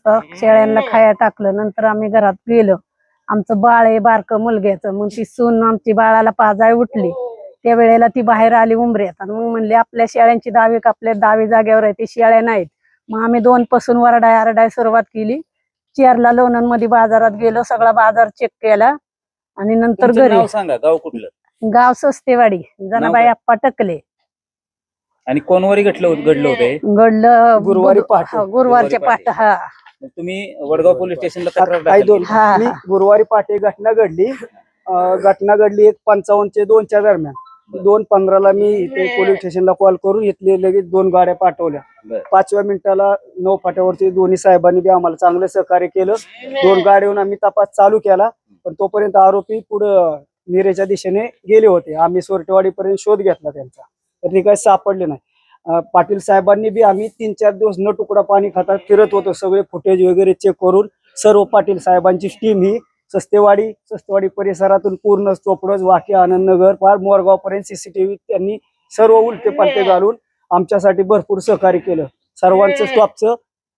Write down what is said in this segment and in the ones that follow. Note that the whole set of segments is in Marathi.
वाजता शेळ्यांना खाया टाकलं. नंतर आम्ही घरात गेलो. आमचं बाळ आहे बारकं मुलग्याचं. मग ती सून आमची बाळाला पाजाय उठली. त्या वेळेला ती बाहेर आली उंबऱ्यात आणि मग म्हणले आपल्या शेळ्यांची दावी कापल्या, दावी जागेवर आहे, ती शेळ्या नाहीत. मग आम्ही 2 पासून आरडाय सुरुवात केली. 4ला लोणंद मध्ये बाजारात गेलो, सगळा बाजार चेक केला आणि नंतर घरी. नाव सांगा, गाव कुठलं? गाव सस्तेवाडी, जनाबाई आप्पा टकले. आणि कोणवारी घडलं होते? घडलं गुरुवारी पहाटे. गुरुवारच्या पाठ. हा, तुम्ही वडगाव पोलीस स्टेशनला तक्रार काही दाखल दोन केली? मी गुरुवारी पहाटे घटना घडली 1:55 ते 2च्या दरम्यान. 2:15ला मी इथे पोलीस स्टेशनला कॉल करून इथले लगेच 2 गाड्या पाठवल्या. 5व्या मिनिटाला 9 फाट्यावरती दोन्ही साहेबांनी बी आम्हाला चांगलं सहकार्य केलं. 2 गाड्यावरून आम्ही तपास चालू केला. पण तोपर्यंत आरोपी पुढे निरेच्या दिशेने गेले होते. आम्ही सोरटेवाडीपर्यंत शोध घेतला त्यांचा, तर ते काही सापडले नाही. पाटील साहेबांनी बी आम्ही 3-4 दिवस न तुकडा पाणी खातात फिरत होतो. सगळे फुटेज वगैरे चेक करून सर्व पाटील साहेबांची टीम ही सस्तेवाडी परिसरातून पूर्ण चोपडस, वाकी, आनंदनगर, फार मोरगाव पर्यंत सीसीटीव्ही त्यांनी सर्व उलटे पलटे घालून आमच्यासाठी भरपूर सहकार्य केलं. सर्वांचं स्टॉपचं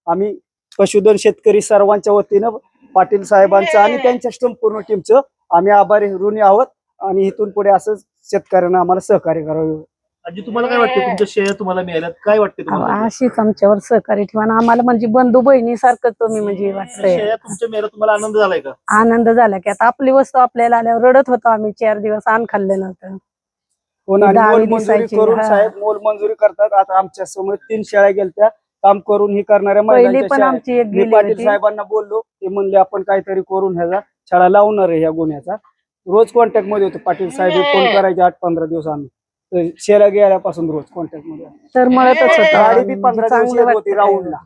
आम्ही पशुधन शेतकरी सर्वांच्या वतीनं पाटील साहेबांचं आणि त्यांच्या संपूर्ण टीमचं आम्ही आभारी ऋणी आहोत. आणि इथून पुढे असं शेतकऱ्यांना आम्हाला सहकार्य करावं. आजी, तुम्हाला काय वाटतं, तुमच्या शेळ्या तुम्हाला मिळाल्यात, काय वाटतं तुम्हाला? अशीच आमच्यावर सहकार्य ठेवा. आम्हाला म्हणजे बंधू बहिणी सारखं तुम्ही म्हणजे वाटतंय. शेळ्या तुमच्या मिळाल्या, तुम्हाला आनंद झालाय का? आनंद झाला की आता आपली वस्तू आपल्याला आल्यावर रडत होतो आम्ही. 4 दिवस अन्न खाल्लं नव्हतं. मोलमजुरी करून साहेब मोलमजुरी करतात. आता आमच्या समोर 3 शेळ्या गेलत्या काम करून ही करणाऱ्या पहिली पण आमची एक मी गेली पाटील होती. साहेबांना बोललो, ते म्हणले आपण काहीतरी करून ह्याचा छडा लावणार आहे ह्या गुन्ह्याचा. रोज कॉन्टॅक्ट मध्ये होते पाटील साहेब, फोन करायचे 8-15 दिवस आम्ही. तर शेळ्या गेल्यापासून रोज कॉन्टॅक्ट मध्ये. तर मळतच होतं. गाडी बी 15 दिवस येत होती राऊंडला.